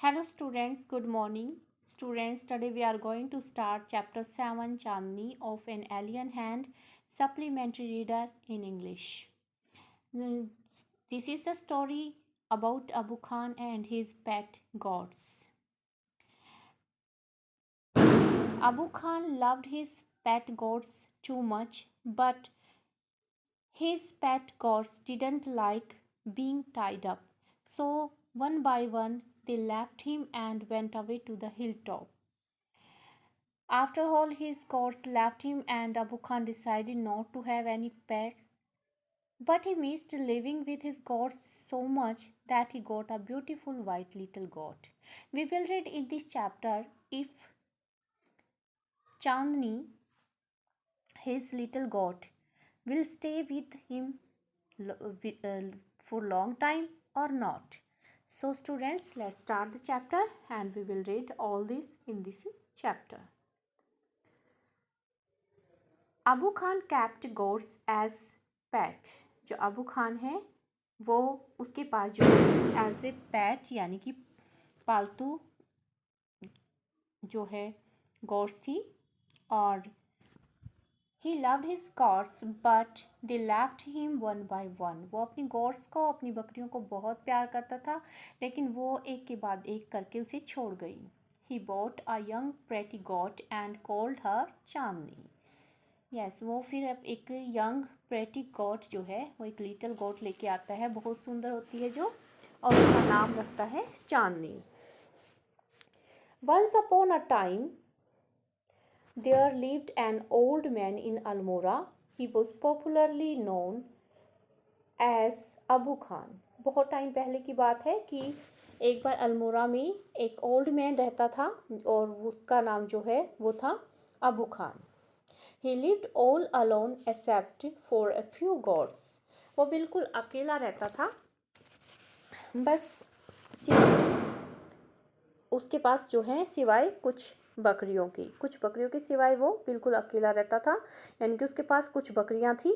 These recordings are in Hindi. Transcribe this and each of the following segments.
Hello students, good morning. Students, today we are going to start chapter 7 Chandni of an Alien Hand supplementary reader in English. Mm, This is the story about Abu Khan and his pet goats. Abu Khan loved his pet goats too much, but his pet goats didn't like being tied up. So, one by one, they left him and went away to the hilltop. After all his goats left him and Abu Khan decided not to have any pets, but he missed living with his goats so much that he got a beautiful white little goat. We will read in this chapter if Chandni, his little goat, will stay with him for long time or not. So students, let's start the chapter and we will read all this in this chapter. Abu Khan kept goats as pet. जो अबू खान है वो उसके पास जो एज ए पैट यानी कि पालतू जो है गोट्स थी। और he loved his goats but they left him one by one. वो अपनी गोट्स को, अपनी बकरियों को बहुत प्यार करता था, लेकिन वो एक के बाद एक करके उसे छोड़ गई। He bought a young pretty goat and called her Chandni. Yes वो फिर अब एक यंग प्रेटी गॉट जो है वो एक लिटिल गॉट लेके आता है, बहुत सुंदर होती है जो, और उसका नाम रखता है Chandni. Once upon a time there lived an old man in Almora. He was popularly known as Abu Khan. बहुत टाइम पहले की बात है कि एक बार अल्मोरा में एक ओल्ड मैन रहता था और उसका नाम जो है वो था Abu Khan. He lived all alone except for a few goats. वो बिल्कुल अकेला रहता था, बस उसके पास जो है सिवाय कुछ बकरियों के सिवाय वो बिल्कुल अकेला रहता था, यानी कि उसके पास कुछ बकरियां थी।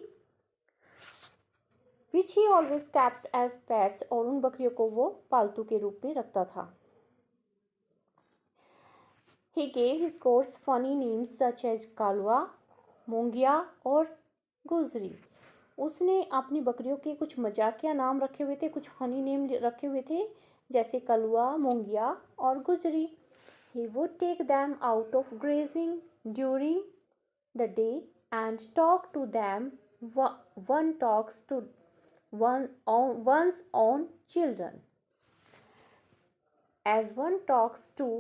Which he always kept as pets, और उन बकरियों को वो पालतू के रूप में रखता था। He gave his goats funny names such as कालवा, मोंगिया और गुजरी। उसने अपनी बकरियों के कुछ मजाकिया नाम रखे हुए थे, कुछ फनी नेम रखे हुए थे, जैसे कलवा, मोंगिया और गुजरी। He would take them out of grazing during the day and talk to them one talks to one's own children as one talks to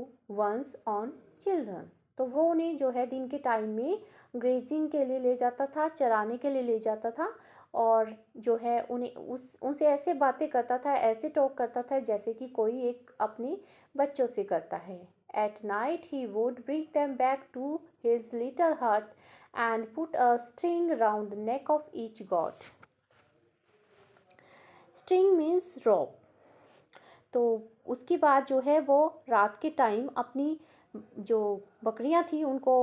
one's own children। तो वो उन्हें जो है दिन के टाइम में ग्रेजिंग के लिए ले जाता था, चराने के लिए ले जाता था, और जो है उन्हें उनसे ऐसे बातें करता था, ऐसे टॉक करता था जैसे कि कोई एक अपने बच्चों से करता है। At night he would bring them back to his little hut and put a string round the neck of each goat. String means rope. तो उसके बाद जो है वो रात के टाइम अपनी जो बकरियां थी उनको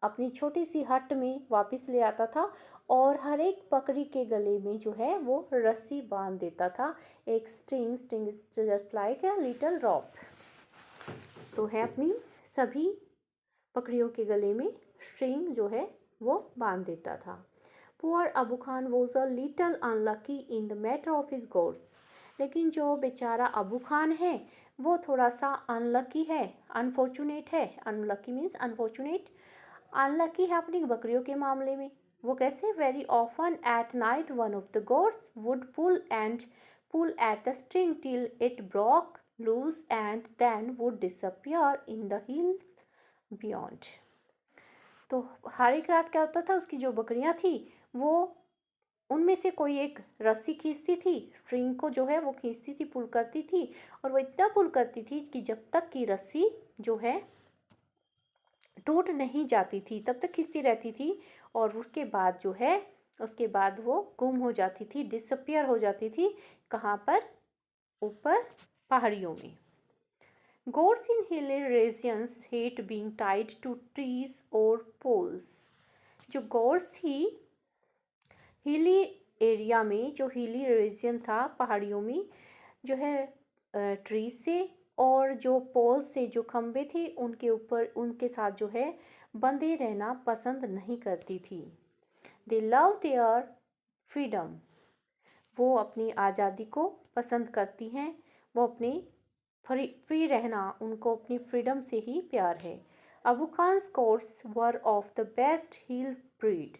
अपनी छोटी सी हट में वापस ले आता था, और हर एक बकरी के गले में जो है वो रस्सी बांध देता था, एक string just like a little rope. तो है अपनी सभी बकरियों के गले में स्ट्रिंग जो है वो बांध देता था। Poor Abu Khan was a little unlucky in the matter of his goats. लेकिन जो बेचारा अबू खान है वो थोड़ा सा अनलकी है, अनफॉर्चुनेट है। Unlucky means unfortunate. अनलकी है अपनी बकरियों के मामले में। वो कैसे? Very often at night one of the goats would pull at the string till it broke loose and then would disappear in the hills beyond. तो हर एक रात क्या होता था, उसकी जो बकरियां थी वो उनमें से कोई एक रस्सी खींचती थी, स्ट्रिंग को जो है वो खींचती थी, पुल करती थी, और वो इतना पुल करती थी कि जब तक कि रस्सी जो है टूट नहीं जाती थी तब तक खींचती रहती थी, और उसके बाद जो है उसके बाद वो गुम हो जाती थी, डिसअपियर हो जाती थी। कहाँ पर? ऊपर पहाड़ियों में। Goats in hilly regions hate being tied to trees or poles. जो goats थी हिली एरिया में, जो हिली रीजन था पहाड़ियों में, जो है ट्रीज से और जो पोल से जो खंबे थे उनके ऊपर उनके साथ जो है बंधे रहना पसंद नहीं करती थी। दे लव देयर फ्रीडम, वो अपनी आज़ादी को पसंद करती हैं, वो अपनी फ्री रहना, उनको अपनी फ्रीडम से ही प्यार है। Abu Khan goats were of the best hill breed,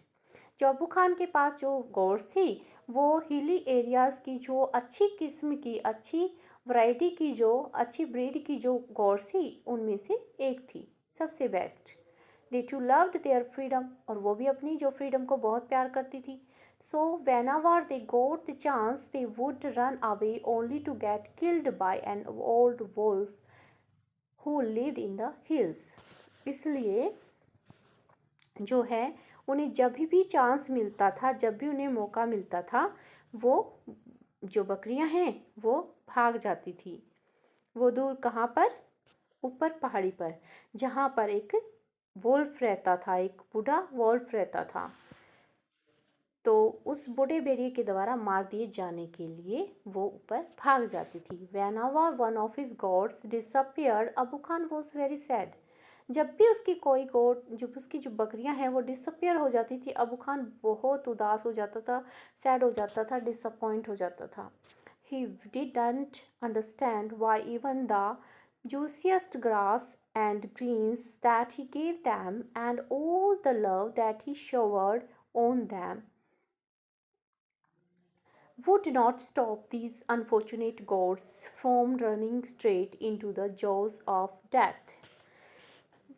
जो अबू खान के पास जो गोट्स थी वो हिली एरियाज़ की जो अच्छी किस्म की अच्छी वैरायटी की जो अच्छी ब्रीड की जो गोट्स थी उनमें से एक थी, सबसे best. They too loved their freedom, और वो भी अपनी जो फ्रीडम को बहुत प्यार करती थी। सो whenever they got the chance they would run away only to get killed by an old wolf who lived in the hills। इसलिए जो है उन्हें जब भी चांस मिलता था, जब भी उन्हें मौका मिलता था, वो जो बकरियां हैं वो भाग जाती थी। वो दूर कहाँ पर? ऊपर पहाड़ी पर, जहाँ पर एक वोल्फ रहता था, एक बूढ़ा वोल्फ रहता था। तो उस बूढ़े भेड़िए के द्वारा मार दिए जाने के लिए वो ऊपर भाग जाती थी। Whenever one of his goats disappeared, Abu Khan was very sad। जब भी उसकी कोई गोट, जब उसकी जो बकरियां हैं वो डिसअपियर हो जाती थी, अबू खान बहुत उदास हो जाता था, सैड हो जाता था, डिसअपॉइंट हो जाता था। He didn't understand why even the juiciest grass and greens that he gave them and all the love that he showered on them would not stop these unfortunate goats from running straight into the jaws of death।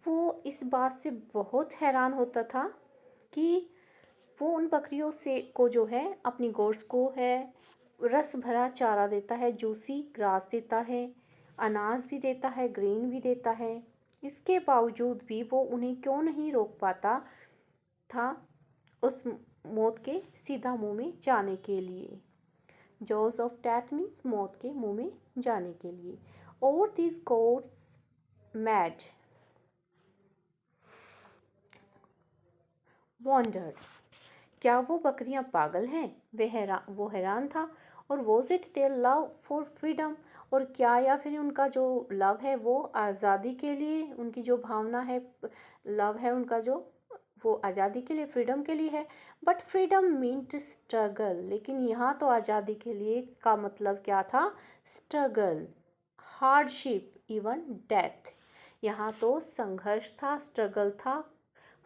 वो इस बात से बहुत हैरान होता था कि वो उन बकरियों से को जो है अपनी गोट्स को है रस भरा चारा देता है, जूसी ग्रास देता है, अनाज भी देता है, ग्रीन भी देता है। इसके बावजूद भी वो उन्हें क्यों नहीं रोक पाता था उस मौत के सीधा मुंह में जाने के लिए। जॉज ऑफ डेथ मीन्स मौत के मुंह में जाने के लिए। और दिस गोट्स मैड वॉन्डर्ड, क्या वो बकरियां पागल हैं? वो हैरान था। और was it their love for freedom, और क्या या फिर उनका जो लव है वो आज़ादी के लिए, उनकी जो भावना है, लव है उनका जो, वो आज़ादी के लिए, फ्रीडम के लिए है। बट फ्रीडम मीन्ट स्ट्रगल, लेकिन यहाँ तो आज़ादी के लिए का मतलब क्या था? Struggle, hardship, even death. यहाँ तो संघर्ष था, स्ट्रगल था,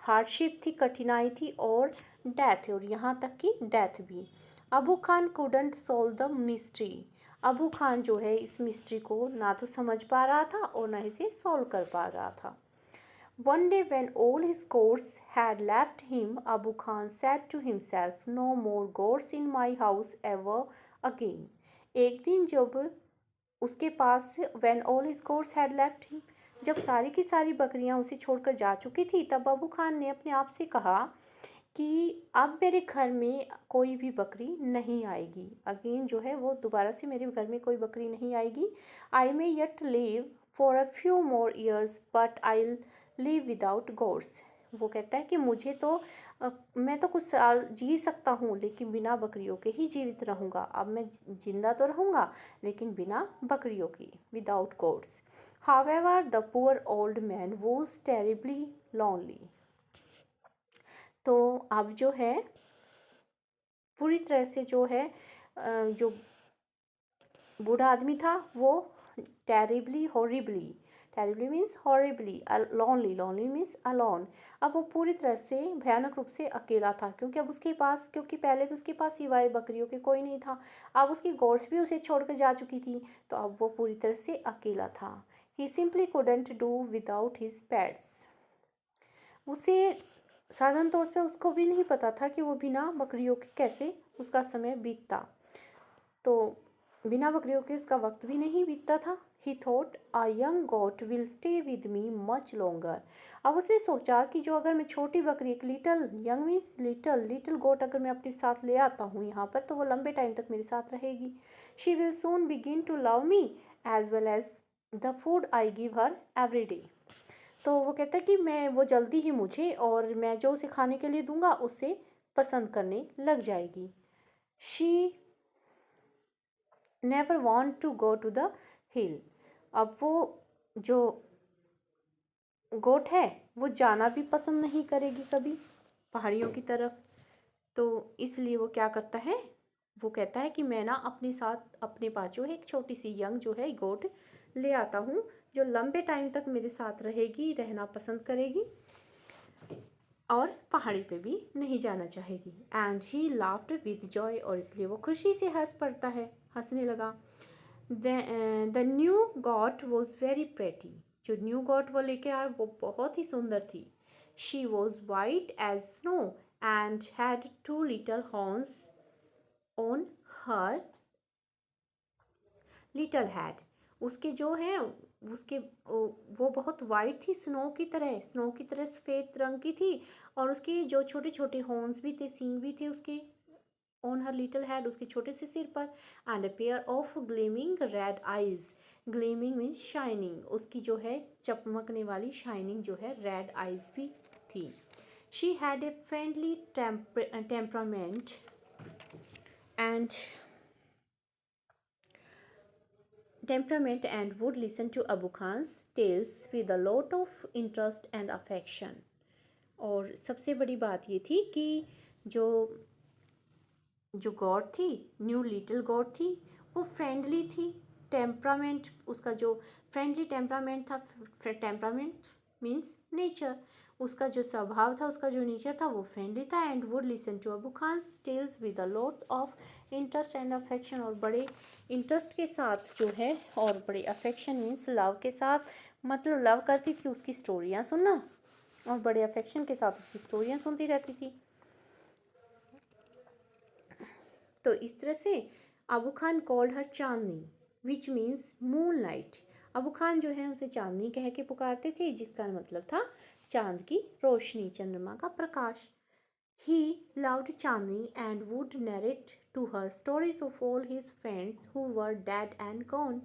हार्डशिप थी, कठिनाई थी, और डेथ, और यहाँ तक कि डेथ भी। Abu Khan couldn't solve the mystery, Abu Khan जो है इस मिस्ट्री को ना तो समझ पा रहा था और ना इसे सॉल्व कर पा रहा था। One day when all his goats had left him, Abu Khan said to himself, "No more goats in my house ever again." एक दिन जब उसके पास when all his goats had left him, जब सारी की सारी बकरियां उसे छोड़कर जा चुकी थी, तब अबू खान ने अपने आप से कहा कि अब मेरे घर में कोई भी बकरी नहीं आएगी। अगेन जो है वो दोबारा से मेरे घर में कोई बकरी नहीं आएगी। I may yet live for a few more years but I live without goats. वो कहता है कि मुझे तो मैं तो कुछ साल जी सकता हूँ लेकिन बिना बकरियों के ही जीवित रहूँगा। अब मैं जिंदा तो रहूँगा लेकिन बिना बकरियों की, without goats. However the poor old man was terribly lonely. तो अब जो है पूरी तरह से जो है जो बूढ़ा आदमी था वो terribly horribly, terribly means horribly, lonely, lonely means alone. अब वो पूरी तरह से भयानक रूप से अकेला था, क्योंकि अब उसके पास, क्योंकि पहले भी उसके पास सिवाय बकरियों के कोई नहीं था। अब उसकी गोट्स भी उसे छोड़कर जा चुकी थी, तो अब वो पूरी तरह से अकेला था। He simply couldn't do without his pets. उसे साधारण तौर पे उसको भी नहीं पता था कि वो बिना बकरियों के कैसे उसका समय बीतता। तो बिना बकरियों के उसका वक्त भी नहीं बीतता था। He thought a young goat will stay with me much longer. अब उसने सोचा कि जो अगर मैं छोटी बकरी, एक little, young means little, little goat अगर मैं अपने साथ ले आता हूँ यहाँ पर, तो वो लंबे टाइम तक मेरे साथ रहेगी। She will soon begin to love me as well as the food I give her every day. तो वो कहता है कि मैं, वो जल्दी ही मुझे और मैं जो उसे खाने के लिए दूंगा उसे पसंद करने लग जाएगी। She never want to go to the hill. अब वो जो गोट है वो जाना भी पसंद नहीं करेगी कभी पहाड़ियों की तरफ। तो इसलिए वो क्या करता है, वो कहता है कि मैं ना अपने साथ अपने पास जो है एक छोटी सी यंग जो है गोट ले आता हूँ, जो लंबे टाइम तक मेरे साथ रहेगी, रहना पसंद करेगी और पहाड़ी पे भी नहीं जाना चाहेगी। And he laughed with Joy, और इसलिए वो खुशी से हंस पड़ता है, हंसने लगा। The new goat was very pretty, जो न्यू गॉट वो लेके आया वो बहुत ही सुंदर थी। She was white as snow and had two little horns on her little head. उसके जो है उसके वो बहुत वाइट थी, स्नो की तरह सफ़ेद रंग की थी, और उसके जो छोटे छोटे हॉर्न्स भी थे, सींग भी थे उसके, ऑन हर लिटिल हेड, उसके छोटे से सिर पर। And a pair of gleaming red eyes, gleaming means shining, उसकी जो है चमकने वाली शाइनिंग जो है रेड आइज भी थी। She had a friendly temperament and would listen to Abu Khan's tales with a lot of interest and affection। और सबसे बड़ी बात ये थी कि जो गॉड थी, न्यू लिटिल गॉड थी, वो फ्रेंडली थी। टेम्परामेंट, उसका जो फ्रेंडली टेम्परामेंट था, टेम्परामेंट मीन्स नेचर, उसका जो स्वभाव था, उसका जो नेचर था वो फ्रेंडली था। And would listen to Abu Khan's tales with a lots of interest and affection, और बड़े इंटरेस्ट के साथ जो है, और बड़े अफेक्शन मीन्स लव के साथ, मतलब लव करती थी उसकी स्टोरियाँ सुनना, और बड़े अफेक्शन के साथ उसकी स्टोरियाँ सुनती रहती थी। तो इस तरह से Abu Khan called her Chandni which means moon light. Abu Khan जो है उसे चांदनी कह के पुकारते थे, जिसका मतलब था चांद की रोशनी, चंद्रमा का प्रकाश। He loved Chandni and would narrate to her stories of all his friends who were dead and gone.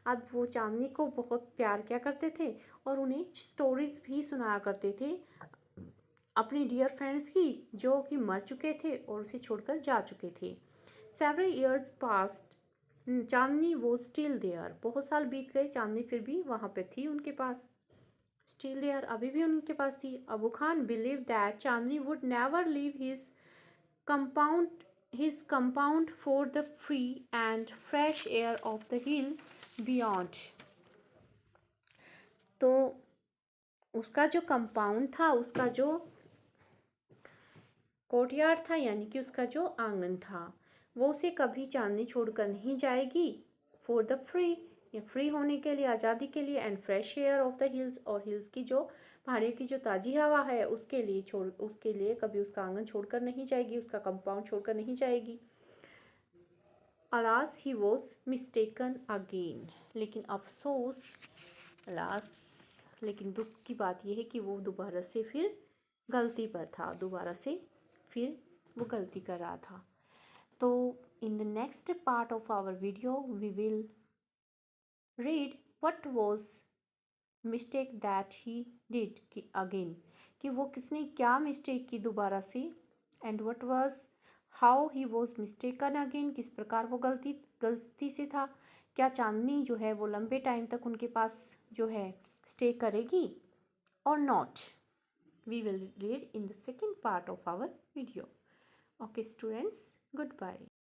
अब वो चांदनी को बहुत प्यार किया करते थे और उन्हें स्टोरीज भी सुनाया करते थे अपने डियर फ्रेंड्स की, जो कि मर चुके थे और उसे छोड़कर जा चुके थे। Several years passed, चांदनी वो स्टिल देयर, बहुत साल बीत गए, चांदनी फिर भी वहाँ पे थी उनके पास, स्टिल देयर, अभी भी उनके पास थी। Abu Khan believe that Chandni would never leave his compound for the free and fresh air of the hill beyond। तो उसका जो कंपाउंड था, उसका जो कोर्टयार्ड था, यानी कि उसका जो आंगन था, वो उसे कभी चांदनी छोड़कर नहीं जाएगी। फॉर द फ्री, या फ्री होने के लिए, आज़ादी के लिए। And fresh air of the hills, और हिल्स की जो पहाड़ियों की जो ताज़ी हवा है उसके लिए कभी उसका आंगन छोड़कर नहीं जाएगी, उसका कंपाउंड छोड़कर नहीं जाएगी। Alas he was mistaken again, लेकिन अफसोस, अलास, लेकिन दुख की बात यह है कि वो दोबारा से फिर गलती पर था, दोबारा से फिर वो गलती कर रहा था। तो in the next part of our video we will read what was mistake that he did कि अगेन, कि वो किसने क्या मिस्टेक की दोबारा से, and what was how he was mistaken again, किस प्रकार वो गलती से था। क्या चांदनी जो है वो लंबे टाइम तक उनके पास जो है स्टे करेगी और not. We will read in the second part of our video. Okay students, goodbye.